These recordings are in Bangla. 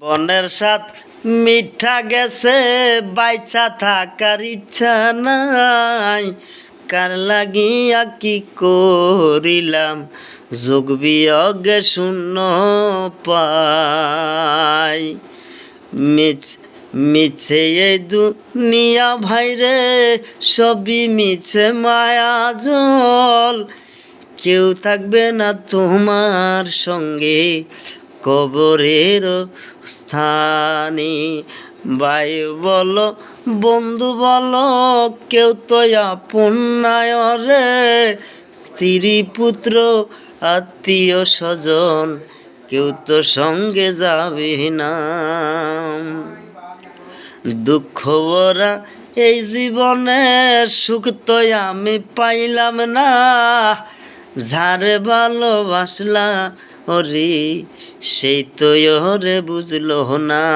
বনের সাথ মিঠা গেছে, বাইচা থাকার ইচ্ছা নাই। কার লাগিয়া কি করিলাম, যোগ বিয়োগে শূন্য পাই। মিছে এই দুনিয়া ভাইরে, সবই মিছে মায়া জল। কেউ থাকবে না তোমার সঙ্গে কবরের স্থানে। ভাই বলো বন্ধু বলো, কেউ তো আপন নাই রে। স্ত্রী পুত্র আত্মীয় স্বজন, কেউ তো সঙ্গে যাবে না। দুঃখ ভরা এই জীবনে সুখ তো আমি পাইলাম না। যারে ভালোবাসলা ওরে, সেই তো ওরে বুঝলো না।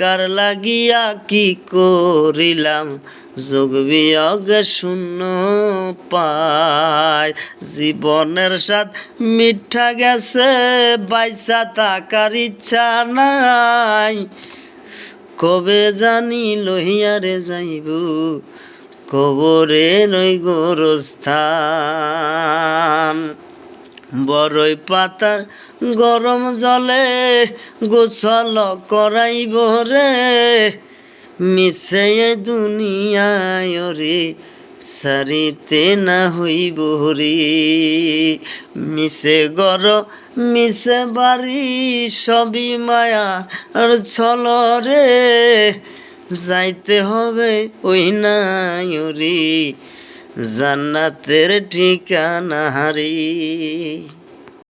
কার লাগিয়া কি করিলাম, যোগ বিয়োগ শূন্য পাই। জীবনের স্বাদ মিঠা গেছে, বাইচা থাকার ইচ্ছা নাই। কবে জানি লহিয়ারে যাইব, কবরে নই গোরস্থান। বড়ই পাতা গরম জলে গোসল করাইব রে। মিছে দুনিয়ায় রে, সারিতে না হইব রে। মিছে ঘর মিছে বাড়ি, সবই মায়া আর ছল রে। যাইতে হবে ওই নাই রে, জান্নাতের ঠিকানা রে।